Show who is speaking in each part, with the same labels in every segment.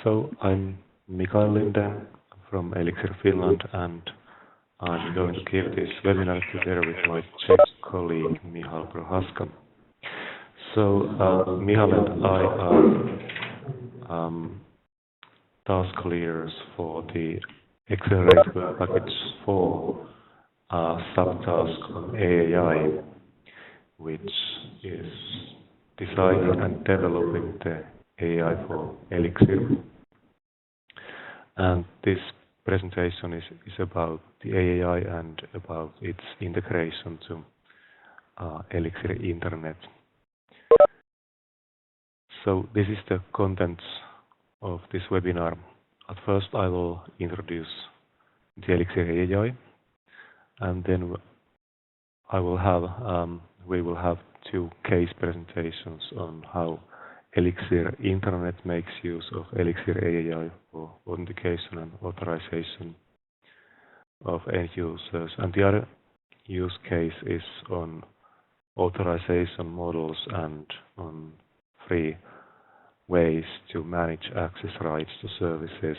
Speaker 1: So I'm Mikael Linden from ELIXIR-Finland, and I'm going to give this webinar together with my Czech colleague Michal Procházka. So Michal and I are task leaders for the Accelerate Work Package 4 subtask on AAI, which is designing and developing the AI for ELIXIR. And this presentation is about the AAI and about its integration to ELIXIR Intranet. So this is the contents of this webinar. At first I will introduce the ELIXIR AAI, and then we will have two case presentations on how ELIXIR Intranet makes use of ELIXIR AAI for authentication and authorization of end users. And the other use case is on authorization models and on free ways to manage access rights to services.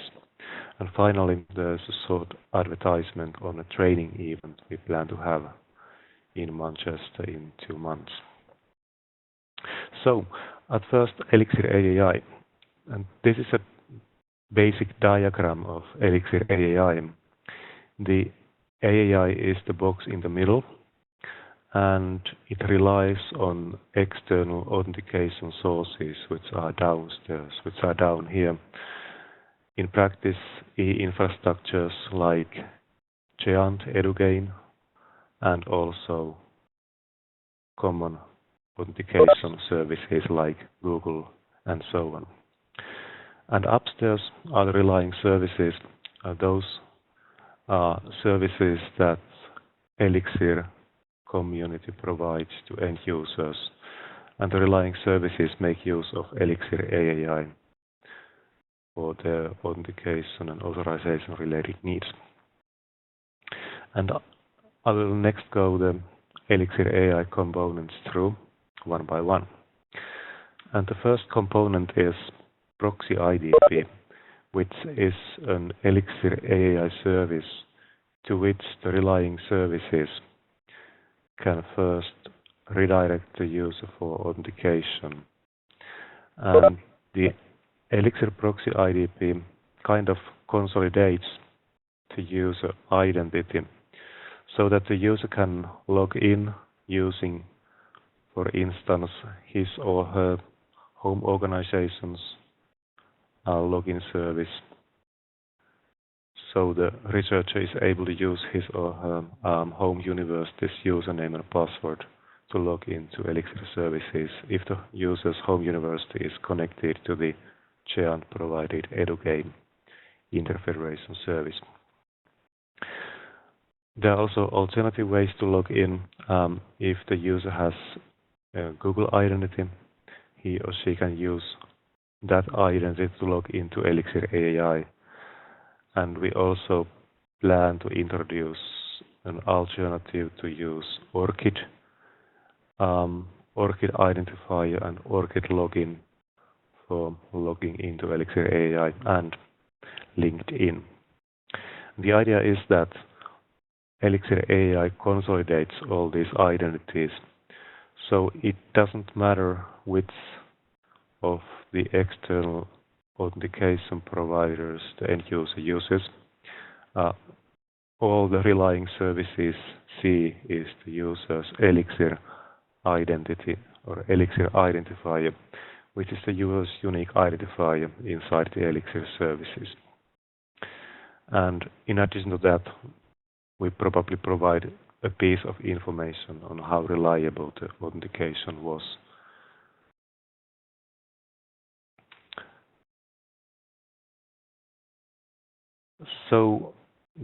Speaker 1: And finally, there's a short advertisement on a training event we plan to have in Manchester in 2 months. So, at first, ELIXIR AAI, and this is a basic diagram of ELIXIR AAI. The AAI is the box in the middle, and it relies on external authentication sources, which are downstairs, which are down here. In practice, infrastructures like Giant, Edugain, and also common authentication services like Google and so on. And upstairs are the relying services. Those are services that ELIXIR community provides to end users, and the relying services make use of ELIXIR AAI for their authentication and authorization related needs. And I will next go the ELIXIR AAI components through one by one. And the first component is Proxy IDP, which is an ELIXIR AAI service to which the relying services can first redirect the user for authentication. And the ELIXIR Proxy IDP kind of consolidates the user identity so that the user can log in using, for instance, his or her home organization's login service. So the researcher is able to use his or her home university's username and password to log into ELIXIR services if the user's home university is connected to the Giant provided Edugain interfederation service. There are also alternative ways to log in. If the user has a Google identity, he or she can use that identity to log into ELIXIR AAI. And we also plan to introduce an alternative to use ORCID, ORCID identifier and ORCID login for logging into ELIXIR AAI and LinkedIn. The idea is that ELIXIR AAI consolidates all these identities, so it doesn't matter which of the external authentication providers the end user uses. All the relying services see is the user's ELIXIR identity or ELIXIR identifier, which is the user's unique identifier inside the ELIXIR services. And in addition to that, we probably provide a piece of information on how reliable the authentication was. So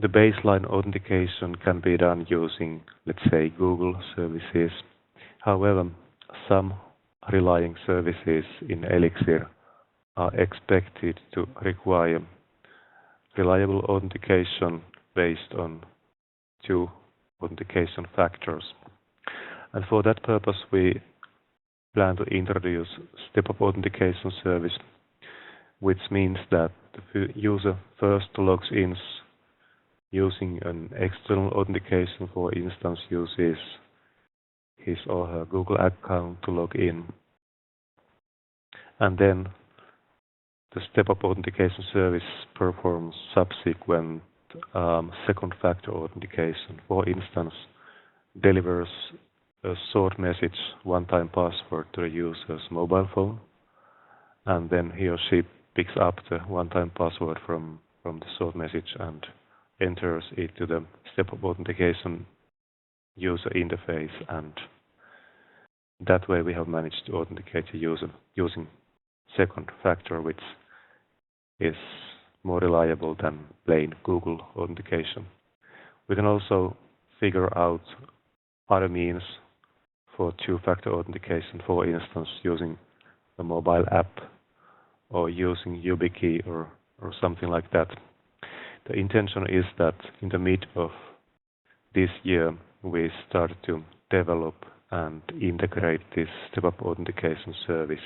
Speaker 1: the baseline authentication can be done using, let's say, Google services. However, some relying services in ELIXIR are expected to require reliable authentication based on 2 authentication factors. And for that purpose, we plan to introduce step-up authentication service which means that the user first logs in using an external authentication, for instance, uses his or her Google account to log in, and then the step-up authentication service performs subsequent second factor authentication. For instance, delivers a short message, one-time password to the user's mobile phone, and then he or she picks up the one-time password from the short message and enters it to the step-up authentication user interface, and that way we have managed to authenticate the user using second factor, which is more reliable than plain Google authentication. We can also figure out other means for two-factor authentication, for instance, using a mobile app or using YubiKey or something like that. The intention is that in the mid of this year we start to develop and integrate this step-up authentication service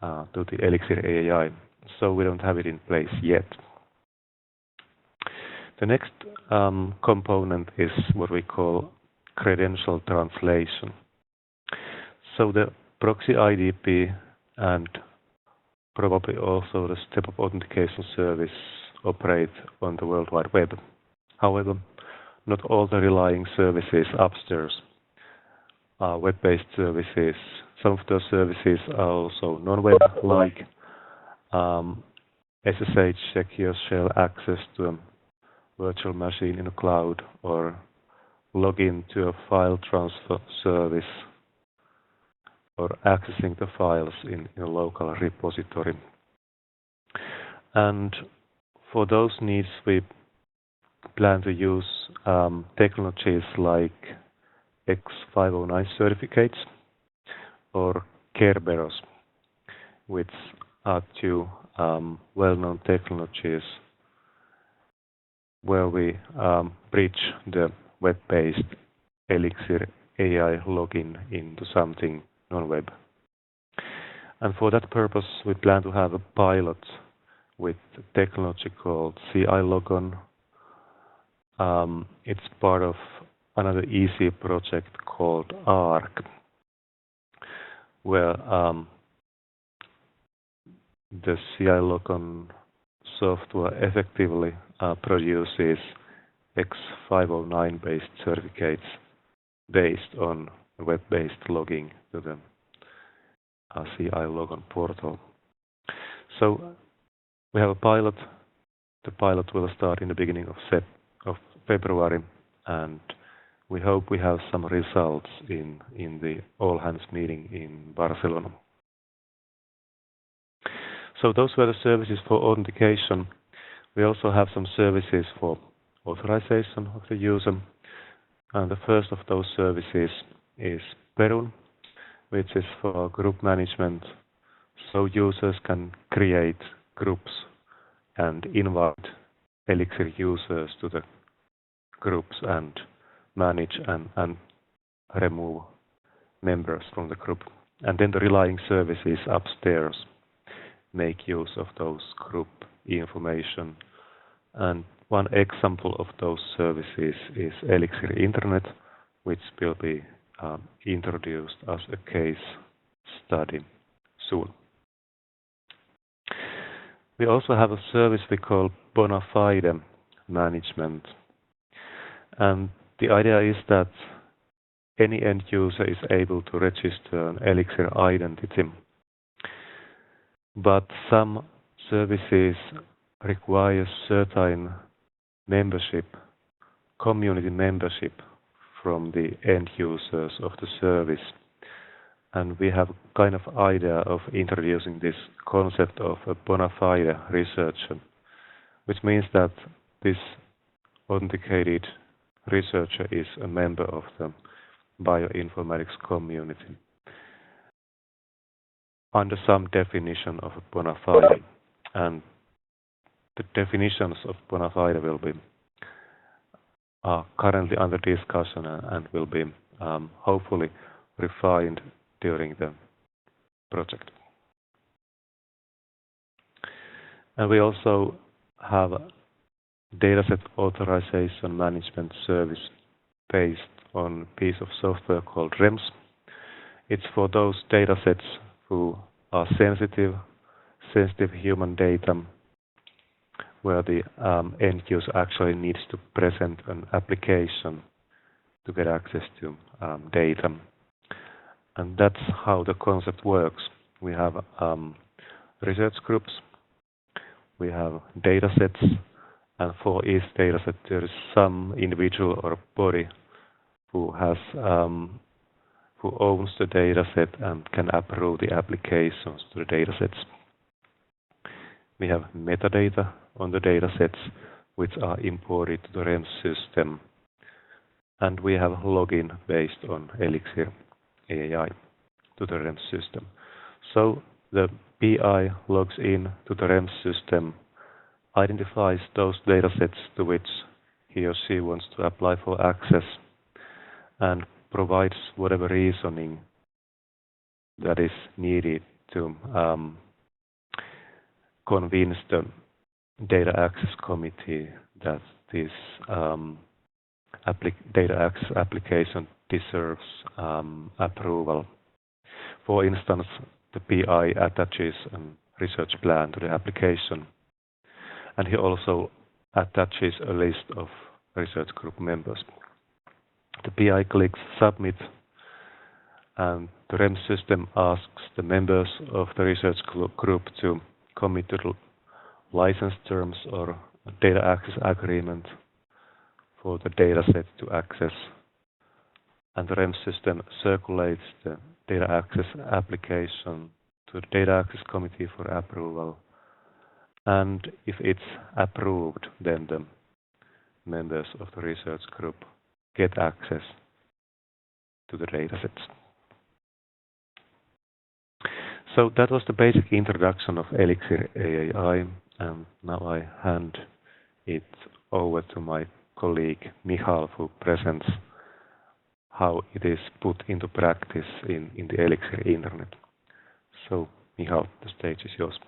Speaker 1: to the ELIXIR AAI, so we don't have it in place yet. The next component is what we call credential translation. So the proxy IDP and probably also the step-up authentication service operate on the World Wide Web. However, not all the relying services upstairs are web-based services. Some of those services are also non-web, like SSH secure shell access to a virtual machine in a cloud, or login to a file transfer service, or accessing the files in a local repository. And for those needs, we plan to use technologies like X509 certificates or Kerberos, which are two well-known technologies where we bridge the web-based ELIXIR AAI login into something non-web. And for that purpose, we plan to have a pilot with technology called CI Logon. It's part of another easy project called ARC, where the CI Logon software effectively produces X509 based certificates based on web-based logging to the CI Logon portal. So we have a pilot. The pilot will start in the beginning of February, and we hope we have some results in the all-hands meeting in Barcelona. So those were the services for authentication. We also have some services for authorization of the user, and the first of those services is Perun, which is for group management, so users can create groups and invite ELIXIR users to the groups and manage and remove members from the group. And then the relying services upstairs make use of those group information. And one example of those services is ELIXIR Intranet, which will be introduced as a case study soon. We also have a service we call bona fide management. And the idea is that any end user is able to register an ELIXIR identity, but some services require certain membership, community membership from the end users of the service. And we have kind of idea of introducing this concept of a bona fide researcher, which means that this authenticated researcher is a member of the bioinformatics community under some definition of a bona fide. And the definitions of bona fide will be currently under discussion and will be hopefully refined during the project. And we also have a dataset authorization management service based on a piece of software called REMS. It's for those datasets who are sensitive human data, where the end user actually needs to present an application to get access to data. And that's how the concept works. We have research groups, we have datasets, and for each dataset there is some individual or body who has who owns the dataset and can approve the applications to the datasets. We have metadata on the datasets which are imported to the REMS system, and we have login based on ELIXIR AAI to the REMS system. So the PI logs in to the REMS system, identifies those datasets to which he or she wants to apply for access, and provides whatever reasoning that is needed to convince the data access committee that this data access application deserves approval. For instance, the PI attaches a research plan to the application, and he also attaches a list of research group members. The PI clicks Submit, and the REMS system asks the members of the research group to commit to the license terms or data access agreement for the dataset to access, and the REMS system circulates the data access application to the data access committee for approval, and if it's approved, then the members of the research group get access to the datasets. So that was the basic introduction of ELIXIR AAI, and now I hand it over to my colleague Michal, who presents how it is put into practice in the ELIXIR Intranet. So Michal, the stage is yours.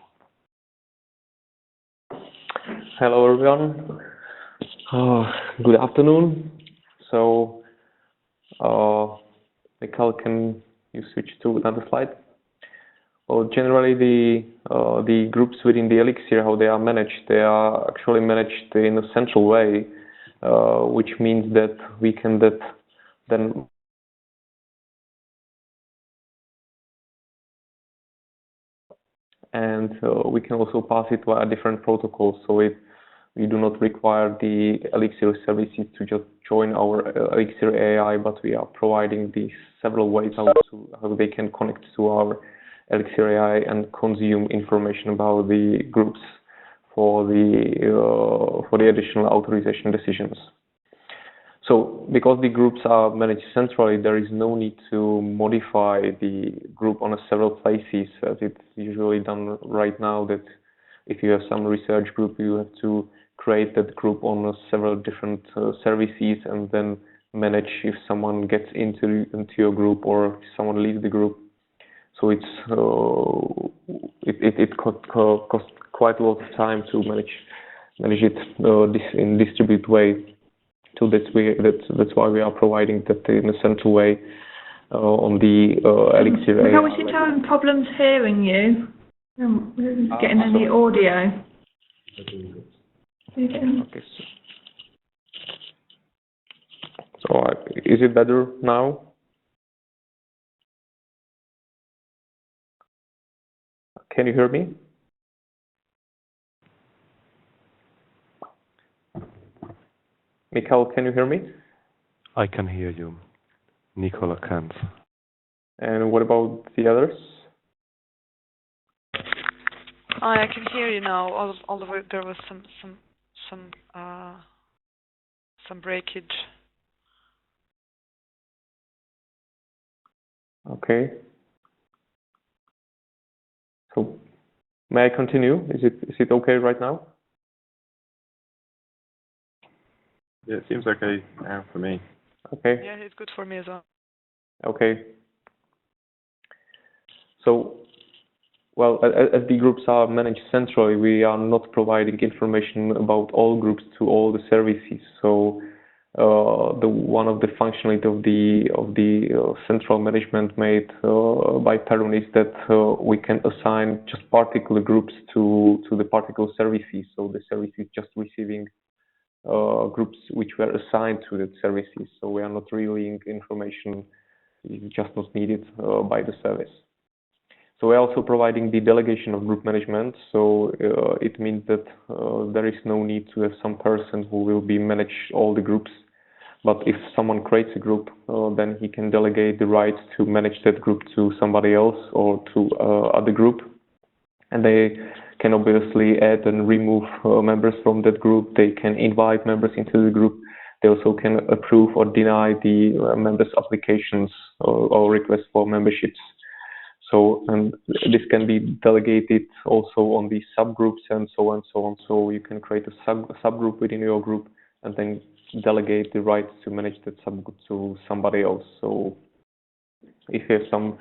Speaker 2: Hello everyone. Good afternoon. So, Mikael, can you switch to another slide? Well, generally the groups within the ELIXIR, how they are actually managed in a central way, which means that we can then and we can also pass it via different protocols. So we do not require the ELIXIR services to just join our ELIXIR AAI, but we are providing these several ways how they can connect to our ELIXIR AAI and consume information about the groups for the additional authorization decisions. So because the groups are managed centrally, there is no need to modify the group on several places, as it's usually done right now, that if you have some research group, you have to create that group on several different services and then manage if someone gets into your group or if someone leaves the group. So it costs quite a lot of time to manage it in distributed way. So that's why we are providing that in a central way on the ELIXIR.
Speaker 3: How is it having problems hearing you? We're getting any audio.
Speaker 2: Okay. So is it better now? Can you hear me? Mikael, can you hear me?
Speaker 1: I can hear you. Nicola can't.
Speaker 2: And what about the others?
Speaker 4: I can hear you now. Although there was some breakage.
Speaker 2: Okay. So may I continue? Is it okay right now?
Speaker 5: Yeah, it seems okay for me.
Speaker 2: Okay.
Speaker 4: Yeah, it's good for me as well.
Speaker 2: Okay. So Well, as the groups are managed centrally, we are not providing information about all groups to all the services. So one of the functionality of the central management made by Perun is that we can assign just particular groups to the particular services. So the service is just receiving groups which were assigned to the services. So we are not relaying information it's just not needed by the service. So we're also providing the delegation of group management. So it means that there is no need to have some person who will be manage all the groups. But if someone creates a group, then he can delegate the rights to manage that group to somebody else or to other group. And they can obviously add and remove members from that group. They can invite members into the group. They also can approve or deny the members' applications or requests for memberships. So, and this can be delegated also on the subgroups and so on and so on. So you can create a subgroup within your group and then delegate the rights to manage that subgroup to somebody else. So if you have some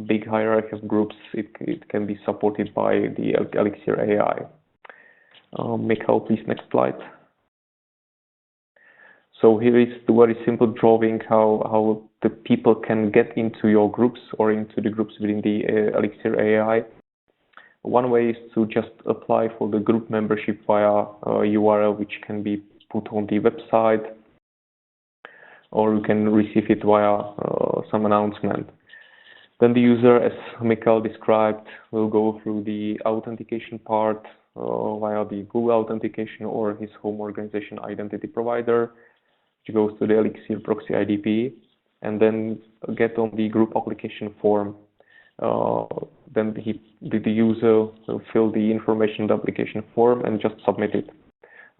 Speaker 2: big hierarchy of groups, it can be supported by the ELIXIR AI. Mikael, please, next slide. So here is the very simple drawing how the people can get into your groups or into the groups within the ELIXIR AI. One way is to just apply for the group membership via a URL which can be put on the website, or you can receive it via some announcement. Then the user, as Mikael described, will go through the authentication part via the Google Authentication or his home organization identity provider, which goes to the ELIXIR proxy IDP, and then get on the group application form. Then the user will fill the information in the application form and just submit it.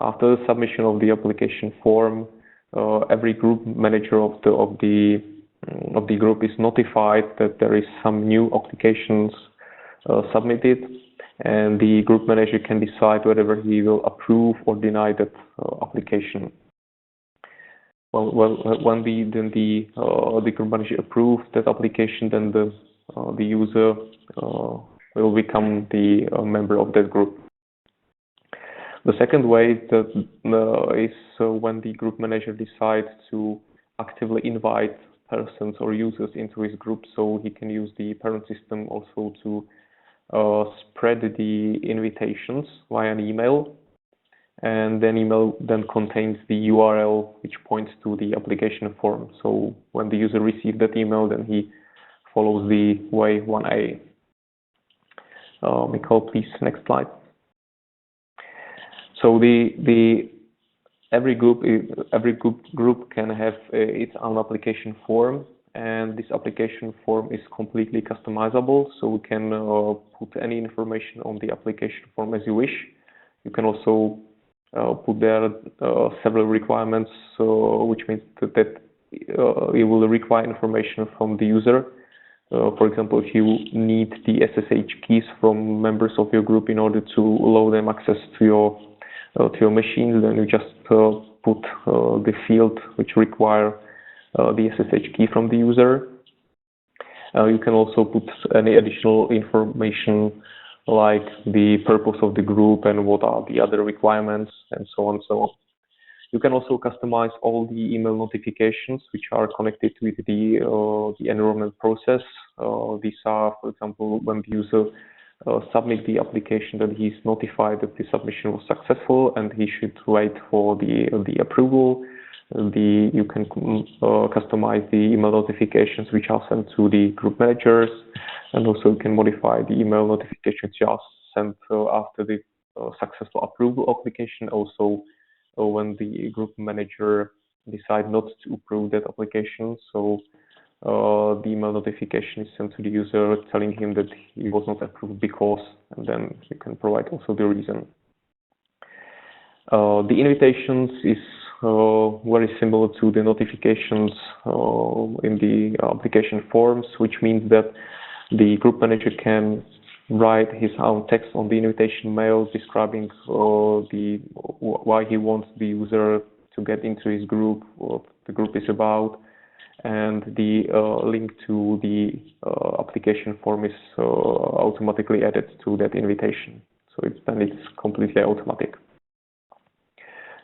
Speaker 2: After the submission of the application form, every group manager of the group is notified that there is some new applications submitted, and the group manager can decide whether he will approve or deny that application. Well, when the group manager approves that application, then the user will become the member of that group. The second way is when the group manager decides to actively invite persons or users into his group, so he can use the parent system also to spread the invitations via an email. And then email then contains the URL which points to the application form. So when the user receives that email, then he follows the way 1A. Mikael, please, next slide. So every group can have its own application form, and this application form is completely customizable. So we can put any information on the application form as you wish. You can also put there several requirements, which means that it will require information from the user. For example, if you need the SSH keys from members of your group in order to allow them access to your machine, then you just put the field which require the SSH key from the user. You can also put any additional information like the purpose of the group and what are the other requirements and so on and so on. You can also customize all the email notifications which are connected with the enrollment process. These are, for example, when the user submit the application, then he's notified that the submission was successful and he should wait for the approval. You can customize the email notifications which are sent to the group managers, and also you can modify the email notifications which are sent after the successful approval application. Also, when the group manager decides not to approve that application, so the email notification is sent to the user telling him that he was not approved because, and then you can provide also the reason. The invitations is very similar to the notifications in the application forms, which means that the group manager can write his own text on the invitation mail describing why he wants the user to get into his group, what the group is about, and the link to the application form is automatically added to that invitation. So it's completely automatic.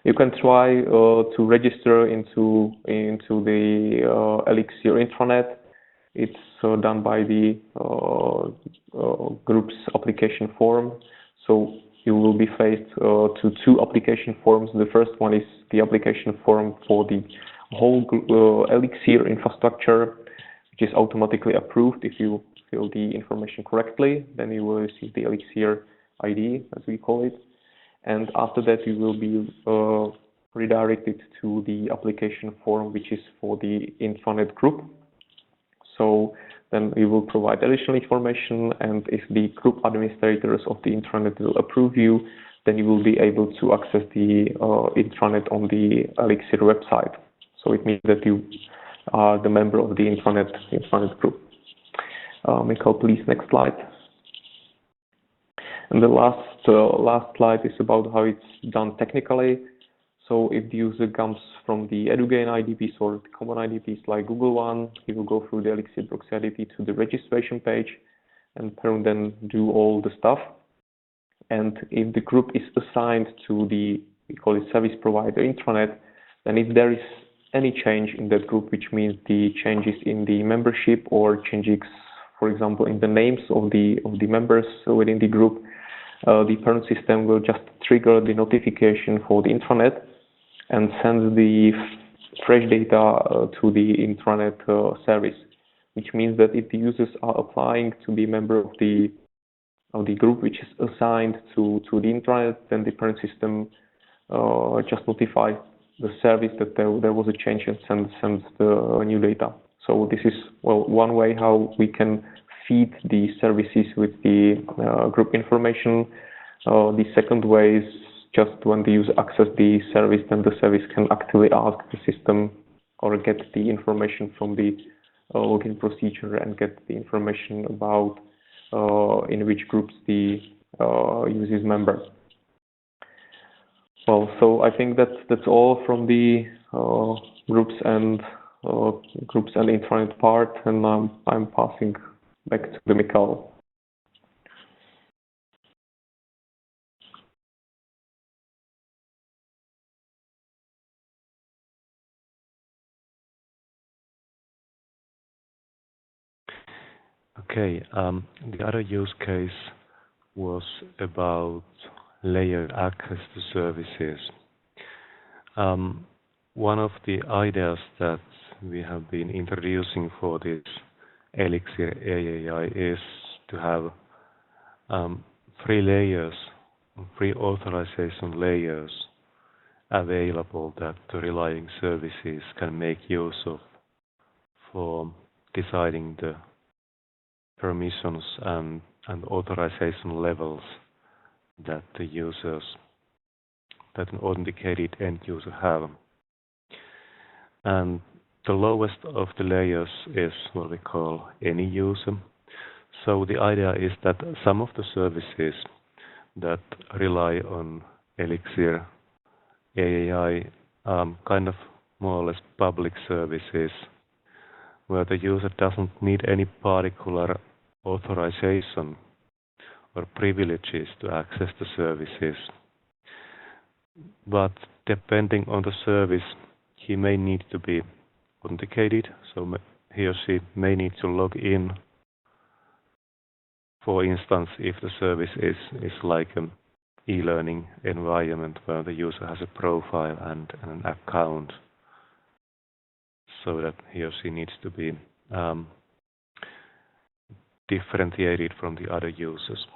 Speaker 2: You can try to register into the ELIXIR Intranet. It's done by the group's application form. So you will be faced to two application forms. The first one is the application form for the whole ELIXIR infrastructure, which is automatically approved if you fill the information correctly. Then you will receive the ELIXIR ID, as we call it. And after that, you will be redirected to the application form, which is for the intranet group. So then we will provide additional information, and if the group administrators of the intranet will approve you, then you will be able to access the intranet on the ELIXIR website. So it means that you are the member of the intranet group. Mikael, please, next slide. And the last slide is about how it's done technically. So if the user comes from the EduGain IDPs or the common IDPs like Google one, he will go through the ELIXIR Proxy IDP to the registration page and then do all the stuff. And if the group is assigned to the, we call it service provider intranet, then if there is any change in that group, which means the changes in the membership or changes, for example, in the names of the members within the group, the parent system will just trigger the notification for the intranet and send the fresh data to the intranet service, which means that if the users are applying to be a member of the group which is assigned to the intranet, then the parent system just notifies the service that there was a change and sends the new data. So this is, well, one way how we can feed the services with the group information. The second way is just when the user accesses the service, then the service can actively ask the system or get the information from the login procedure and get the information about in which groups the user is member. Well, so I think that's all from the groups and intranet part, and I'm passing back to the Mikael.
Speaker 1: Okay, the other use case was about layered access to services. One of the ideas that we have been introducing for this ELIXIR AAI is to have three layers, pre-authorization layers available that the relying services can make use of for deciding the permissions and authorization levels that the users, that an authenticated end user have. And the lowest of the layers is what we call any user. So the idea is that some of the services that rely on ELIXIR AAI kind of more or less public services where the user doesn't need any particular authorization or privileges to access the services. But depending on the service, he may need to be authenticated, so he or she may need to log in. For instance, if the service is like an e-learning environment where the user has a profile and an account, so that he or she needs to be differentiated from the other users.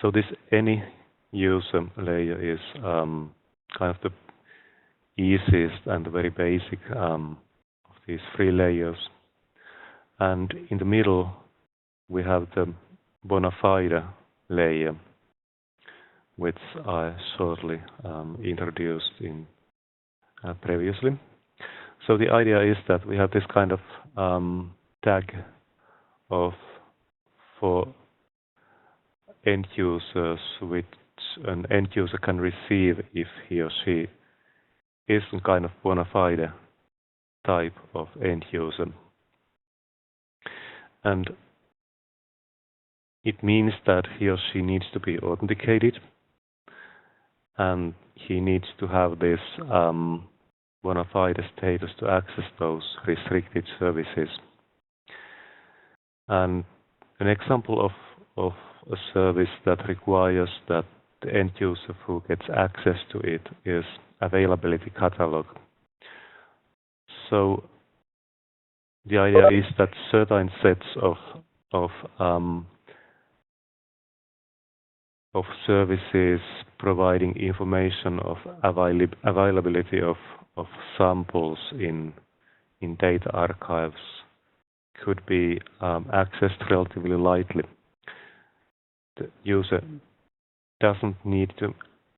Speaker 1: So this any user layer is kind of the easiest and the very basic of these three layers. And in the middle, we have the bona fide layer, which I shortly introduced in previously. So the idea is that we have this kind of tag for end users, which an end user can receive if he or she is kind of bona fide type of end user. And it means that he or she needs to be authenticated, and he needs to have this bona fide status to access those restricted services. And an example of a service that requires that the end user who gets access to it is availability catalog. So the idea is that certain sets of services providing information of availability of samples in data archives could be accessed relatively lightly. The user doesn't need to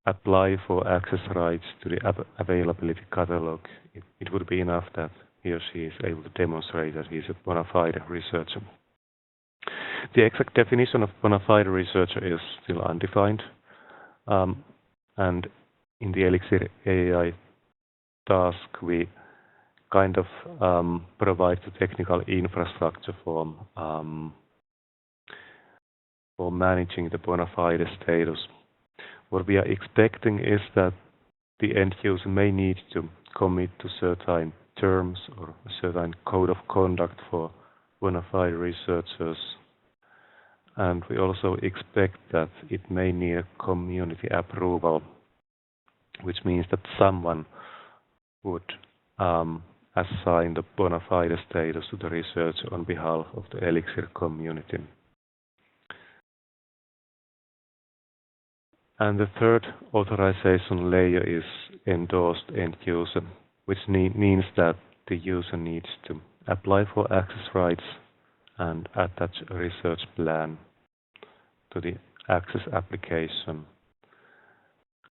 Speaker 1: apply for access rights to the availability catalog. It would be enough that he or she is able to demonstrate that he is a bona fide researcher. The exact definition of bona fide researcher is still undefined, and in the ELIXIR AAI task we kind of provide the technical infrastructure for managing the bona fide status. What we are expecting is that the end user may need to commit to certain terms or a certain code of conduct for bona fide researchers. And we also expect that it may need a community approval, which means that someone would assign the bona fide status to the researcher on behalf of the ELIXIR community. And the third authorization layer is endorsed end user, which means that the user needs to apply for access rights and attach a research plan to the access application.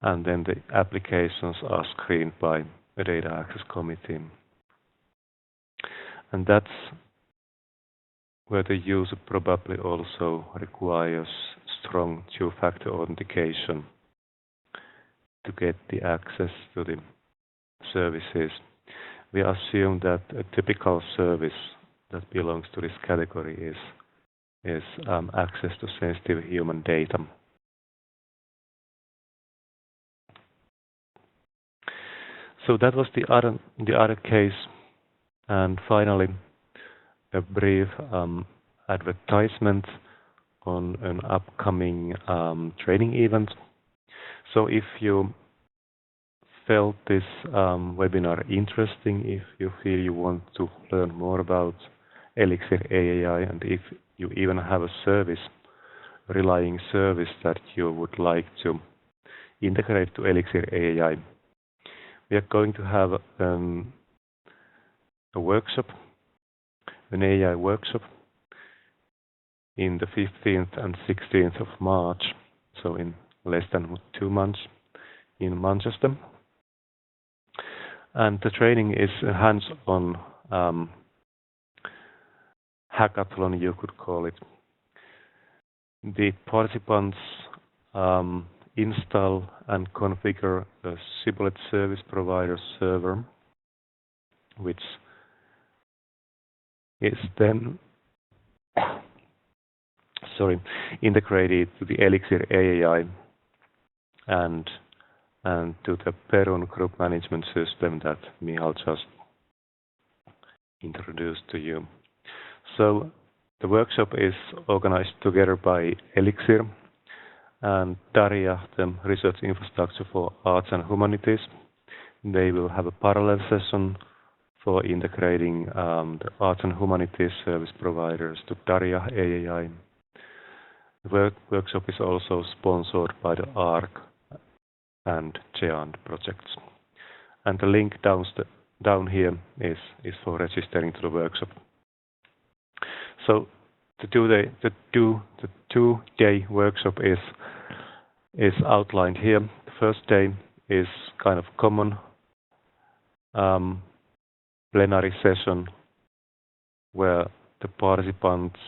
Speaker 1: And then the applications are screened by a data access committee. And that's where the user probably also requires strong two-factor authentication to get the access to the services. We assume that a typical service that belongs to this category is access to sensitive human data. So that was the other case, and finally a brief advertisement on an upcoming training event. So if you felt this webinar interesting, if you feel you want to learn more about ELIXIR AAI, and if you even have a relying service that you would like to integrate to ELIXIR AAI, we are going to have a workshop, an AI workshop, in the 15th and 16th of March, so in less than 2 months, in Manchester. And the training is a hands-on hackathon, you could call it. The participants install and configure a Shibboleth service provider server, which is then integrated to the ELIXIR AAI and to the Perun group management system that Michal just introduced to you. So the workshop is organized together by ELIXIR and DARIAH, the Research Infrastructure for Arts and Humanities. They will have a parallel session for integrating the Arts and Humanities service providers to DARIAH AAI. The workshop is also sponsored by the ARC and GEANT projects. And the link down here is for registering to the workshop. So the two-day workshop is outlined here. The first day is kind of common plenary session where the participants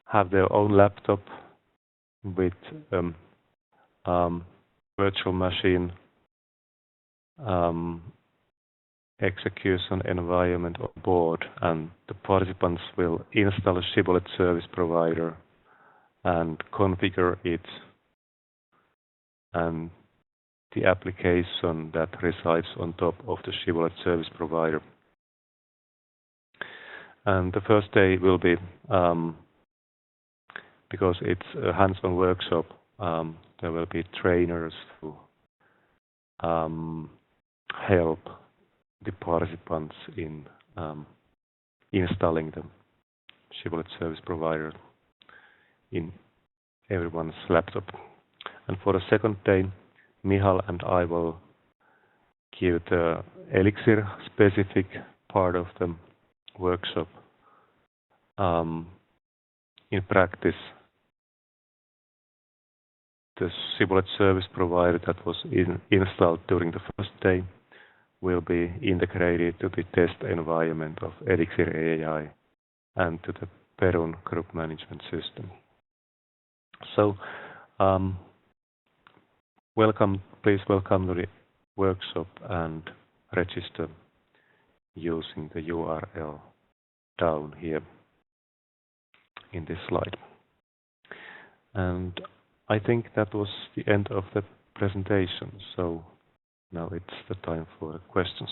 Speaker 1: have their own laptop with virtual machine execution environment on board, and the participants will install a shibboleth service provider and configure it and the application that resides on top of the shibboleth service provider. And the first day will be, because it's a hands-on workshop, there will be trainers to help the participants in installing the shibboleth service provider in everyone's laptop. And for the second day, Michal and I will give the ELIXIR specific part of the workshop. In practice, the shibboleth service provider that was installed during the first day will be integrated to the test environment of ELIXIR AAI and to the Perun group management system. So, please welcome to the workshop and register using the URL down here in this slide. And I think that was the end of the presentation, so now it's the time for questions.